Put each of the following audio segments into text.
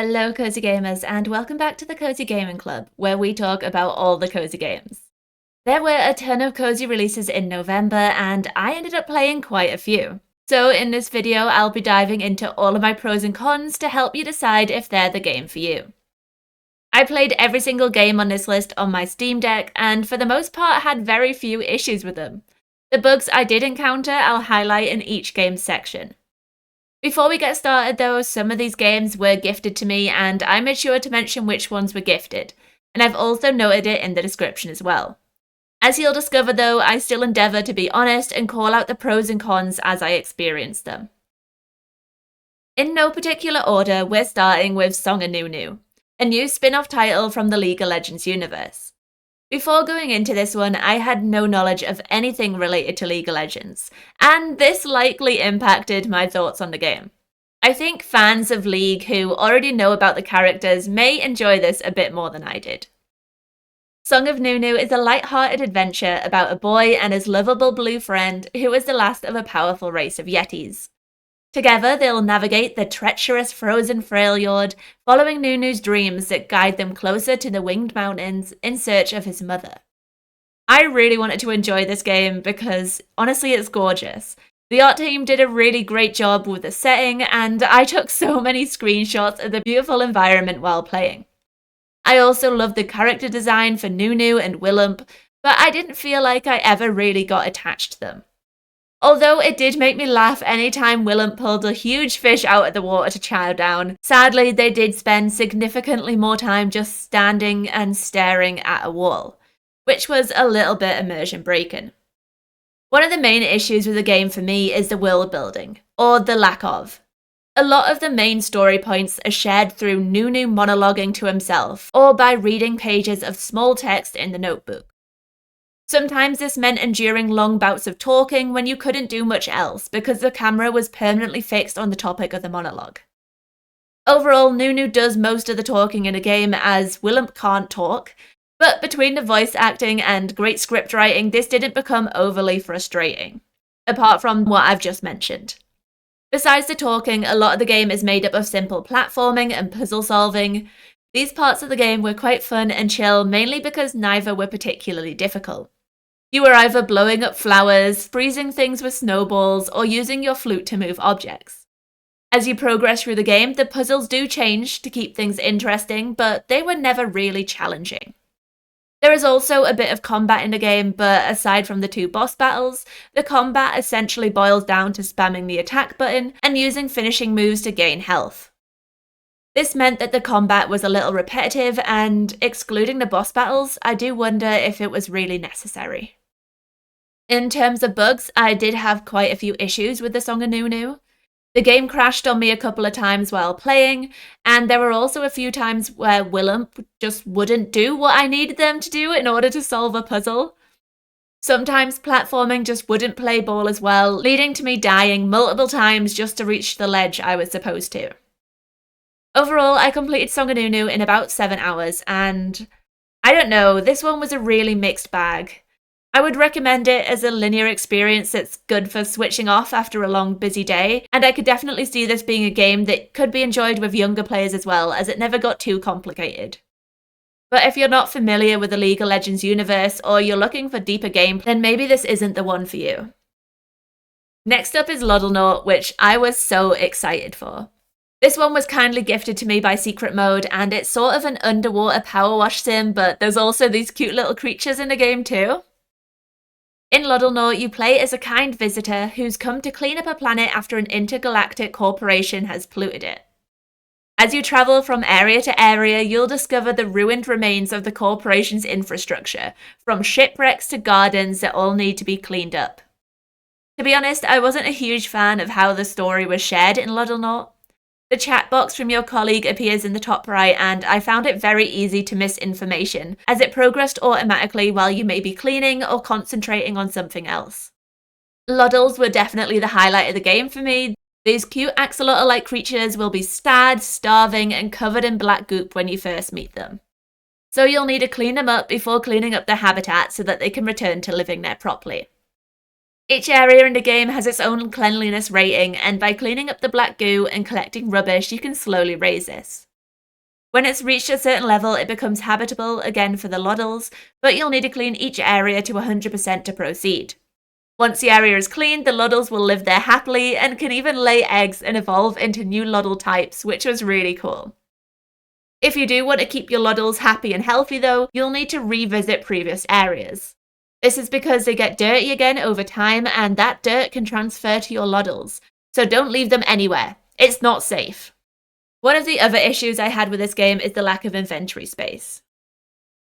Hello, Cozy Gamers, and welcome back to the Cozy Gaming Club, where we talk about all the cozy games. There were a ton of cozy releases in November, and I ended up playing quite a few. So in this video, I'll be diving into all of my pros and cons to help you decide if they're the game for you. I played every single game on this list on my Steam Deck, and for the most part had very few issues with them. The bugs I did encounter I'll highlight in each game's section. Before we get started though, some of these games were gifted to me and I made sure to mention which ones were gifted, and I've also noted it in the description as well. As you'll discover though, I still endeavour to be honest and call out the pros and cons as I experience them. In no particular order, we're starting with Song of Nunu, a new spin-off title from the League of Legends universe. Before going into this one, I had no knowledge of anything related to League of Legends, and this likely impacted my thoughts on the game. I think fans of League who already know about the characters may enjoy this a bit more than I did. Song of Nunu is a light-hearted adventure about a boy and his lovable blue friend who is the last of a powerful race of Yetis. Together, they'll navigate the treacherous frozen Freljord, following Nunu's dreams that guide them closer to the Winged Mountains in search of his mother. I really wanted to enjoy this game because, honestly, it's gorgeous. The art team did a really great job with the setting, and I took so many screenshots of the beautiful environment while playing. I also loved the character design for Nunu and Willump, but I didn't feel like I ever really got attached to them. Although it did make me laugh anytime Willump pulled a huge fish out of the water to chow down, sadly they did spend significantly more time just standing and staring at a wall, which was a little bit immersion breaking. One of the main issues with the game for me is the world building, or the lack of. A lot of the main story points are shared through Nunu monologuing to himself, or by reading pages of small text in the notebook. Sometimes this meant enduring long bouts of talking when you couldn't do much else because the camera was permanently fixed on the topic of the monologue. Overall, Nunu does most of the talking in a game as Willump can't talk, but between the voice acting and great script writing, this didn't become overly frustrating, apart from what I've just mentioned. Besides the talking, a lot of the game is made up of simple platforming and puzzle solving. These parts of the game were quite fun and chill, mainly because neither were particularly difficult. You were either blowing up flowers, freezing things with snowballs, or using your flute to move objects. As you progress through the game, the puzzles do change to keep things interesting, but they were never really challenging. There is also a bit of combat in the game, but aside from the two boss battles, the combat essentially boils down to spamming the attack button and using finishing moves to gain health. This meant that the combat was a little repetitive, and excluding the boss battles, I do wonder if it was really necessary. In terms of bugs, I did have quite a few issues with the Song of Nunu. The game crashed on me a couple of times while playing, and there were also a few times where Willump just wouldn't do what I needed them to do in order to solve a puzzle. Sometimes platforming just wouldn't play ball as well, leading to me dying multiple times just to reach the ledge I was supposed to. Overall, I completed Song of Nunu in about 7 hours, and I don't know, this one was a really mixed bag. I would recommend it as a linear experience that's good for switching off after a long, busy day, and I could definitely see this being a game that could be enjoyed with younger players as well, as it never got too complicated. But if you're not familiar with the League of Legends universe, or you're looking for deeper gameplay, then maybe this isn't the one for you. Next up is Loddlenaut, which I was so excited for. This one was kindly gifted to me by Secret Mode, and it's sort of an underwater power wash sim, but there's also these cute little creatures in the game too. In Loddlenaut, you play as a kind visitor who's come to clean up a planet after an intergalactic corporation has polluted it. As you travel from area to area, you'll discover the ruined remains of the corporation's infrastructure, from shipwrecks to gardens that all need to be cleaned up. To be honest, I wasn't a huge fan of how the story was shared in Loddlenaut. The chat box from your colleague appears in the top right, and I found it very easy to miss information, as it progressed automatically while you may be cleaning or concentrating on something else. Loddles were definitely the highlight of the game for me. These cute axolotl-like creatures will be sad, starving, and covered in black goop when you first meet them. So you'll need to clean them up before cleaning up their habitat so that they can return to living there properly. Each area in the game has its own cleanliness rating, and by cleaning up the black goo and collecting rubbish, you can slowly raise this. When it's reached a certain level, it becomes habitable again for the Loddles, but you'll need to clean each area to 100% to proceed. Once the area is cleaned, the Loddles will live there happily and can even lay eggs and evolve into new Loddle types, which was really cool. If you do want to keep your Loddles happy and healthy though, you'll need to revisit previous areas. This is because they get dirty again over time, and that dirt can transfer to your Loddles, so don't leave them anywhere. It's not safe. One of the other issues I had with this game is the lack of inventory space.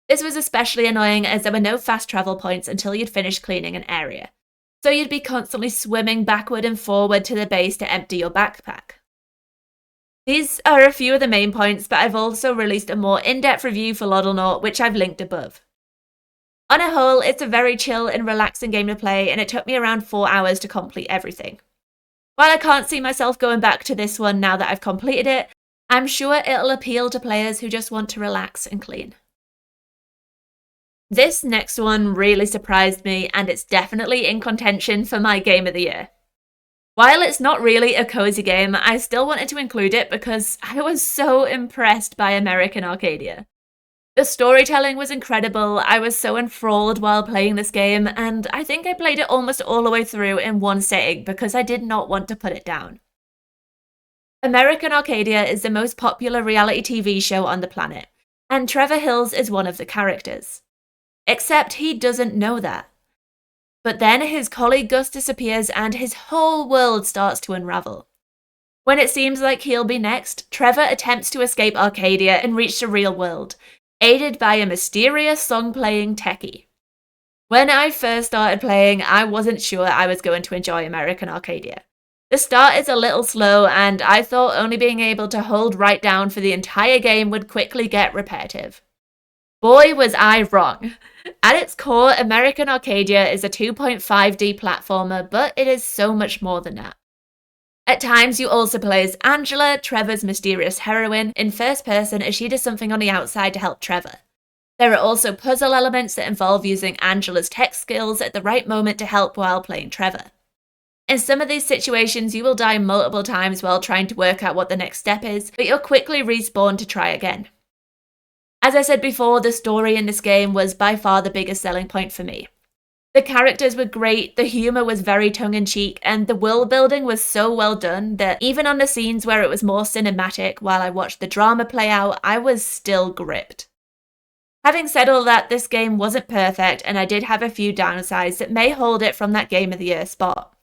This was especially annoying as there were no fast travel points until you'd finished cleaning an area, so you'd be constantly swimming backward and forward to the base to empty your backpack. These are a few of the main points, but I've also released a more in-depth review for Loddlenaut, which I've linked above. On a whole, it's a very chill and relaxing game to play, and it took me around 4 hours to complete everything. While I can't see myself going back to this one now that I've completed it, I'm sure it'll appeal to players who just want to relax and clean. This next one really surprised me, and it's definitely in contention for my Game of the Year. While it's not really a cozy game, I still wanted to include it because I was so impressed by American Arcadia. The storytelling was incredible, I was so enthralled while playing this game, and I think I played it almost all the way through in one sitting because I did not want to put it down. American Arcadia is the most popular reality TV show on the planet, and Trevor Hills is one of the characters. Except he doesn't know that. But then his colleague Gus disappears and his whole world starts to unravel. When it seems like he'll be next, Trevor attempts to escape Arcadia and reach the real world, aided by a mysterious song-playing techie. When I first started playing, I wasn't sure I was going to enjoy American Arcadia. The start is a little slow, and I thought only being able to hold right down for the entire game would quickly get repetitive. Boy, was I wrong. At its core, American Arcadia is a 2.5D platformer, but it is so much more than that. At times, you also play as Angela, Trevor's mysterious heroine, in first person as she does something on the outside to help Trevor. There are also puzzle elements that involve using Angela's tech skills at the right moment to help while playing Trevor. In some of these situations, you will die multiple times while trying to work out what the next step is, but you'll quickly respawn to try again. As I said before, the story in this game was by far the biggest selling point for me. The characters were great, the humour was very tongue-in-cheek, and the world building was so well done that even on the scenes where it was more cinematic while I watched the drama play out, I was still gripped. Having said all that, this game wasn't perfect, and I did have a few downsides that may hold it from that Game of the Year spot.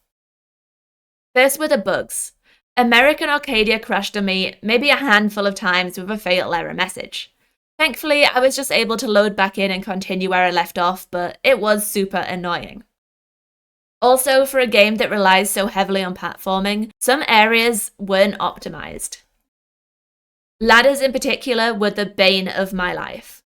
First were the bugs. American Arcadia crashed on me maybe a handful of times with a fatal error message. Thankfully, I was just able to load back in and continue where I left off, but it was super annoying. Also, for a game that relies so heavily on platforming, some areas weren't optimized. Ladders in particular were the bane of my life.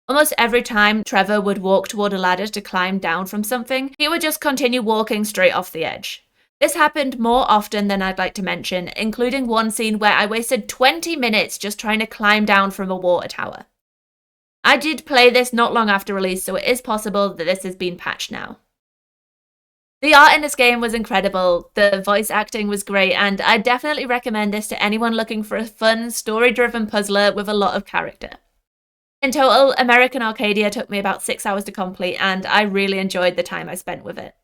Almost every time Trevor would walk toward a ladder to climb down from something, he would just continue walking straight off the edge. This happened more often than I'd like to mention, including one scene where I wasted 20 minutes just trying to climb down from a water tower. I did play this not long after release, so it is possible that this has been patched now. The art in this game was incredible, the voice acting was great, and I definitely recommend this to anyone looking for a fun, story-driven puzzler with a lot of character. In total, American Arcadia took me about 6 hours to complete, and I really enjoyed the time I spent with it.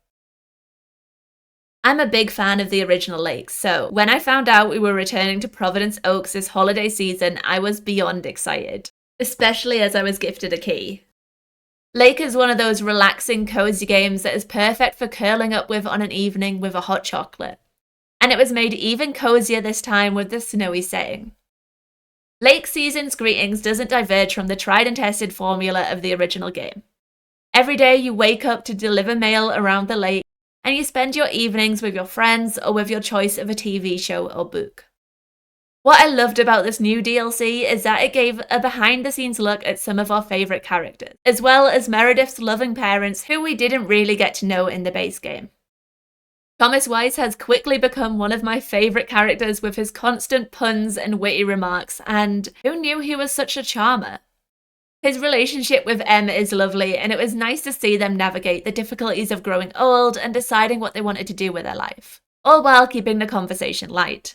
I'm a big fan of the original Lake, so when I found out we were returning to Providence Oaks this holiday season, I was beyond excited, especially as I was gifted a key. Lake is one of those relaxing, cozy games that is perfect for curling up with on an evening with a hot chocolate, and it was made even cozier this time with the snowy setting. Lake Season's greetings doesn't diverge from the tried and tested formula of the original game. Every day you wake up to deliver mail around the lake, and you spend your evenings with your friends or with your choice of a TV show or book. What I loved about this new DLC is that it gave a behind-the-scenes look at some of our favourite characters, as well as Meredith's loving parents who we didn't really get to know in the base game. Thomas Weiss has quickly become one of my favourite characters with his constant puns and witty remarks, and who knew he was such a charmer? His relationship with Em is lovely, and it was nice to see them navigate the difficulties of growing old and deciding what they wanted to do with their life, all while keeping the conversation light.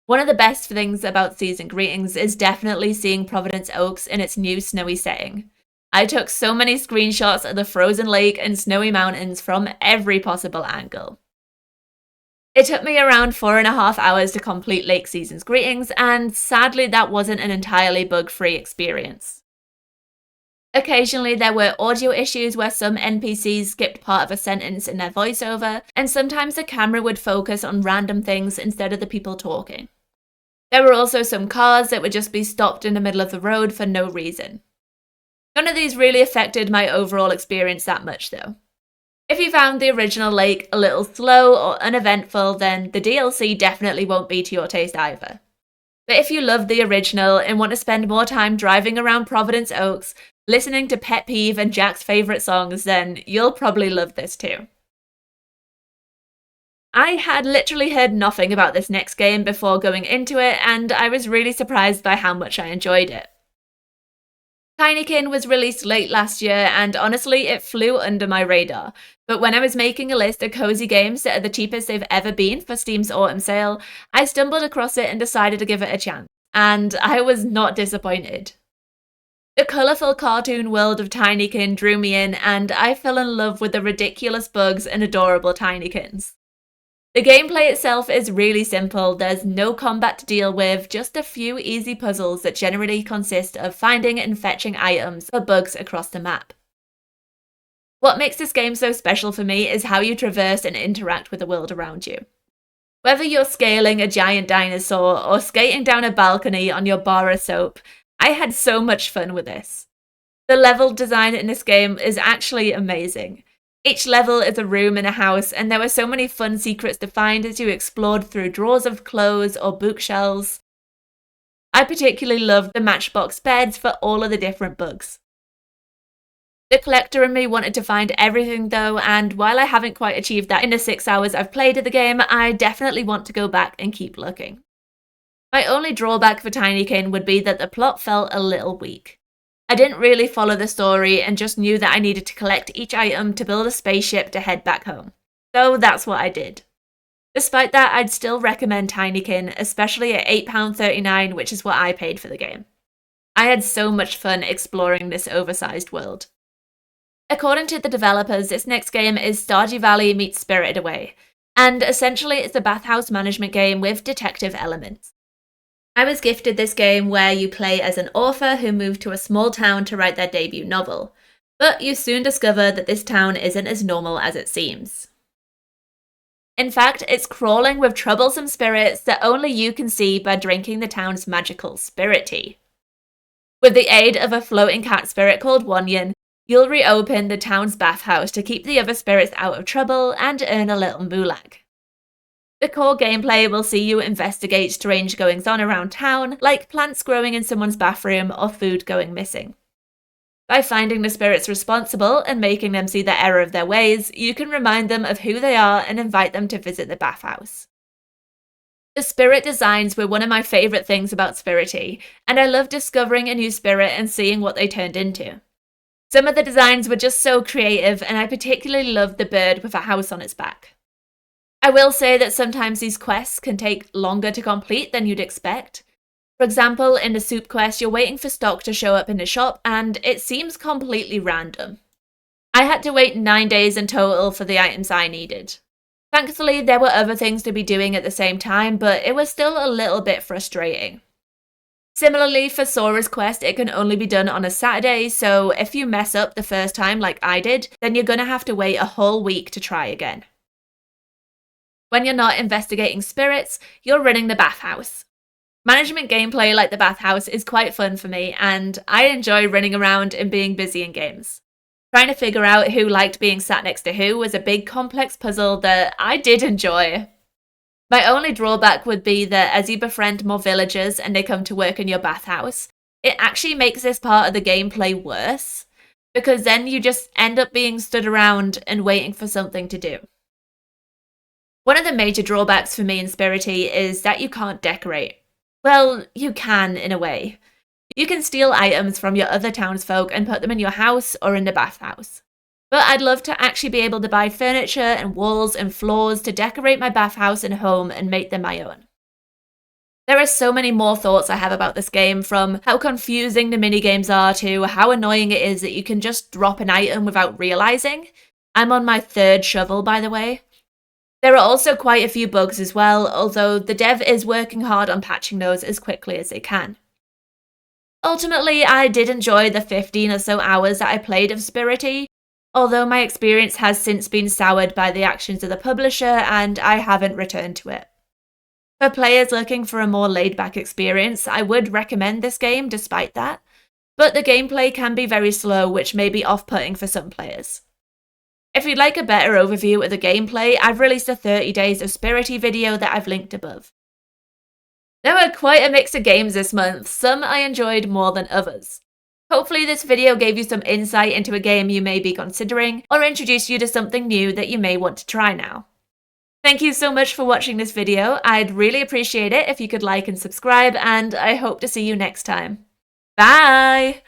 One of the best things about Season Greetings is definitely seeing Providence Oaks in its new snowy setting. I took so many screenshots of the frozen lake and snowy mountains from every possible angle. It took me around 4.5 hours to complete Lake Season's Greetings, and sadly that wasn't an entirely bug-free experience. Occasionally there were audio issues where some NPCs skipped part of a sentence in their voiceover, and sometimes the camera would focus on random things instead of the people talking. There were also some cars that would just be stopped in the middle of the road for no reason. None of these really affected my overall experience that much though. If you found the original lake a little slow or uneventful, then the DLC definitely won't be to your taste either. But if you love the original and want to spend more time driving around Providence Oaks, listening to Pet Peeve and Jack's favourite songs, then you'll probably love this too. I had literally heard nothing about this next game before going into it, and I was really surprised by how much I enjoyed it. Tinykin was released late last year, and honestly, it flew under my radar. But when I was making a list of cozy games that are the cheapest they've ever been for Steam's autumn sale, I stumbled across it and decided to give it a chance. And I was not disappointed. The colourful cartoon world of Tinykin drew me in, and I fell in love with the ridiculous bugs and adorable Tinykins. The gameplay itself is really simple. There's no combat to deal with, just a few easy puzzles that generally consist of finding and fetching items or bugs across the map. What makes this game so special for me is how you traverse and interact with the world around you. Whether you're scaling a giant dinosaur or skating down a balcony on your bar of soap, I had so much fun with this. The level design in this game is actually amazing. Each level is a room in a house, and there were so many fun secrets to find as you explored through drawers of clothes or bookshelves. I particularly loved the matchbox beds for all of the different bugs. The collector in me wanted to find everything though, and while I haven't quite achieved that in the 6 hours I've played of the game, I definitely want to go back and keep looking. My only drawback for Tinykin would be that the plot felt a little weak. I didn't really follow the story and just knew that I needed to collect each item to build a spaceship to head back home. So that's what I did. Despite that, I'd still recommend Tinykin, especially at £8.39, which is what I paid for the game. I had so much fun exploring this oversized world. According to the developers, this next game is Stardew Valley meets Spirited Away, and essentially it's a bathhouse management game with detective elements. I was gifted this game where you play as an author who moved to a small town to write their debut novel, but you soon discover that this town isn't as normal as it seems. In fact, it's crawling with troublesome spirits that only you can see by drinking the town's magical spirit tea. With the aid of a floating cat spirit called Wanyan, you'll reopen the town's bathhouse to keep the other spirits out of trouble and earn a little moolah. The core gameplay will see you investigate strange goings-on around town, like plants growing in someone's bathroom or food going missing. By finding the spirits responsible and making them see the error of their ways, you can remind them of who they are and invite them to visit the bathhouse. The spirit designs were one of my favourite things about Spirittea, and I love discovering a new spirit and seeing what they turned into. Some of the designs were just so creative, and I particularly loved the bird with a house on its back. I will say that sometimes these quests can take longer to complete than you'd expect. For example, in the soup quest, you're waiting for stock to show up in the shop, and it seems completely random. I had to wait 9 days in total for the items I needed. Thankfully, there were other things to be doing at the same time, but it was still a little bit frustrating. Similarly, for Sora's quest, it can only be done on a Saturday, so if you mess up the first time like I did, then you're gonna have to wait a whole week to try again. When you're not investigating spirits, you're running the bathhouse. Management gameplay like the bathhouse is quite fun for me, and I enjoy running around and being busy in games. Trying to figure out who liked being sat next to who was a big complex puzzle that I did enjoy. My only drawback would be that as you befriend more villagers and they come to work in your bathhouse, it actually makes this part of the gameplay worse, because then you just end up being stood around and waiting for something to do. One of the major drawbacks for me in Spirittea is that you can't decorate. Well, you can in a way. You can steal items from your other townsfolk and put them in your house or in the bathhouse. But I'd love to actually be able to buy furniture and walls and floors to decorate my bathhouse and home and make them my own. There are so many more thoughts I have about this game, from how confusing the minigames are to how annoying it is that you can just drop an item without realizing. I'm on my 3rd shovel, by the way. There are also quite a few bugs as well, although the dev is working hard on patching those as quickly as they can. Ultimately, I did enjoy the 15 or so hours that I played of Spirittea, although my experience has since been soured by the actions of the publisher and I haven't returned to it. For players looking for a more laid-back experience, I would recommend this game despite that, but the gameplay can be very slow, which may be off-putting for some players. If you'd like a better overview of the gameplay, I've released a 30 Days of Spirittea video that I've linked above. There were quite a mix of games this month, some I enjoyed more than others. Hopefully this video gave you some insight into a game you may be considering, or introduced you to something new that you may want to try now. Thank you so much for watching this video. I'd really appreciate it if you could like and subscribe, and I hope to see you next time. Bye!